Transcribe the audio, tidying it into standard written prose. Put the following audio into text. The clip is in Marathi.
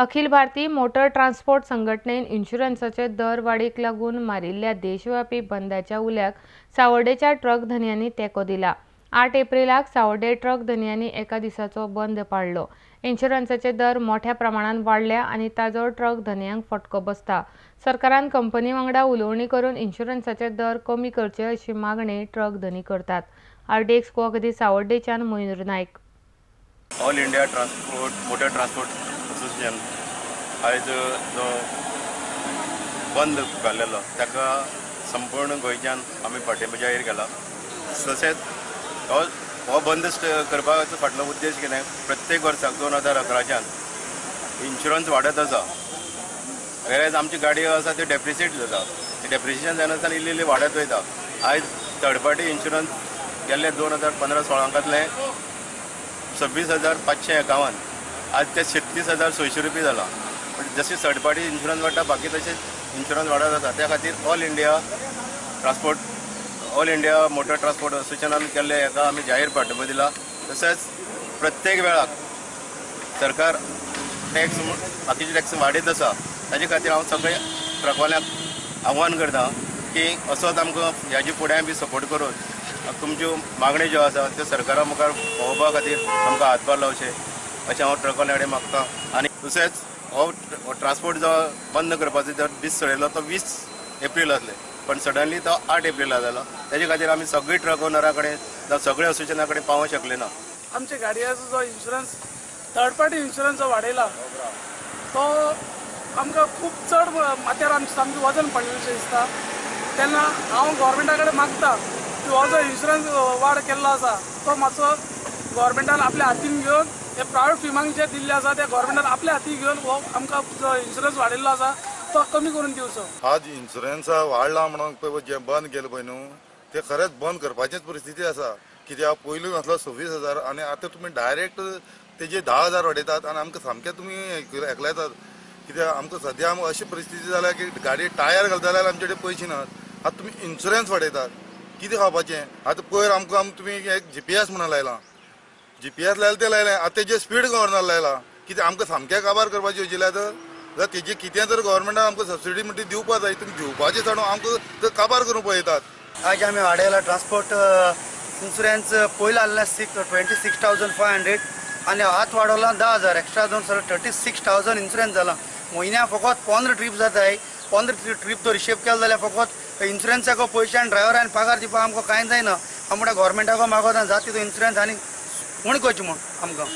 अखिल भारतीय मोटर ट्रान्सपोर्ट संघटनेन इन्शुरन्साचे दर वाडीक लागून मारिल्ल्या देशव्यापी बंदाच्या उल्याक सावर्डेच्या ट्रक धन्यांनी तेंको दिला। 8 एप्रिलाक सावर्डे ट्रक धन्यांनी एका दिसाचो बंद पाळलो। इन्शुरन्साचे दर मोठ्या प्रमाणात वाडल्या आणि ताजो ट्रक धन्यांक फटको बसता। सरकारान कंपनी वांगडा उलोवणी करून इन्शुरन्साचे दर कमी करचे अशी मागणी ट्रक धनी करतात। RDX गोवा खातीर सावर्डेच्यान Mayur Naik. All India motor transport association आज जो बंद घाल्लेलो ताका संपूर्ण गोंयच्यान आमी पाठिंबो जाहीर केला। तशेंच हो बंद करपाचो फाटलो उद्देश कितें, प्रत्येक वर्साक 2011च्यान इन्शुरन्स वाडत आसा, वेरेज आमची गाडी आसा ती डेप्रिसिएट जाता, डेप्रिसिएशन जायनासतना इल्ली इल्ली वाडत वयता। आयज थर्ड पार्टी इन्शुरन्स गेल्ले 2015-16 26,551, आज ते 36,600 रुपये जाला। जशी थर्ड पार्टी इन्शुरन्स वाडटा बाकी तशें इन्शुरन्स वाडत आसा। त्या खातीर ऑल इंडिया मोटर ट्रान्सपोर्ट असोसिएशनान केल्ले हेका आमी जाहीर पाठिंबो दिला। तशेंच प्रत्येक वेळाक सरकार बाकीचे टॅक्स वाडीत आसा, ताजे खातीर हांव सगळे ट्रकवाल्यांक आव्हान करता की असोच आमकां ह्याची फुडें बी सपोर्ट करून तुमच्यो मागण्यो ज्यो आसा त्यो सरकारा मुखार पावोवपा खातीर आमकां हातभार लावचे अशें हांव ट्रकवाल्या कडेन मागतां। आनी तशेंच हो ट्रान्सपोर्ट जो बंद करपाचो जो दीस थारायलो तो 20 एप्रील आसले, पण सडनली तो 8 एप्रिला जालो। तेजे खातीर आमी सगळी ट्रक ओनरा कडेन जावं सगळे असोसिएशना कडेन पावूंक शकले ना। आमच्या गाडयांचो जो इन्शुरन्स थर्ड पार्टी इन्शुरन्स जो वाडयला तो आमकां खूब चड माथ्यार आमचें वजन पडलेशें दिसता। तेन्ना हांव गव्हर्मेंटा कडेन मागता की हो जो इन्शुरन्स वाड केल्लो आसा तो मातसो गव्हर्मेंटान आपल्या हातीन घेवन हे प्रायवेट फिर्मांक जे दिल्ले आसा ते गव्हर्मेंटान आपल्या हातीन घेवन हो आमकां जो इन्शुरन्स वाडयल्लो आसा तो कमी करून दिवचो। आज इन्शुरन्स वाडला म्हणून पळय जे बंद केले पळय न्हू ते खरेंच बंद करपाचीच परिस्थिती आसा। कित्याक पयलीं नासलो 26,000 आनी आतां तुमी डायरेक्ट तेजे 10,000 वाडयतात आनी आमकां सामकें तुमी एकलायतात। कित्याक आमकां सद्या अशी परिस्थिती जाल्या की गाडी टायर घालता जाल्यार आमचे कडेन पयशे नात, आतां तुमी इन्शुरन्स वाडयतात, कितें खावपाचें? आतां पयर आमकां तुमी एक GPS म्हणून लायलां, GPS लायलें तें लायलें, आतां तेजेर स्पीड गव्हर्नर लायला। कितें आमकां सामकें काबार करपाचें येवजिल्लें जाल्यार तेजें कितें जर गव्हर्नमेंटान आमकां सबसिडी म्हणटी दिवपा जाय, तुमी दिवपाचें सोडून आमकां काबार करून पळयतात। आज आमी वाडयला ट्रान्सपोर्ट इन्शुरन्स पयलीं आसलें 26,500 आनी आतां वाडवला 10,000 एक्स्ट्रा जावन सगळें 36,000 इन्शुरन्स जाला। म्हयन्याक फकत 15 ट्रीप जाताय। 15 ट्रीप तो हिशेब केलो जाल्यार फकत इन्शुरन्साको पयशे आनी ड्रायव्हरान पगार दिवपाक आमकां कांय जायना। आमकां गव्हर्मेंटाको मागोता जाती तो इन्शुरन्स आनी उणी करची म्हूण आमकां।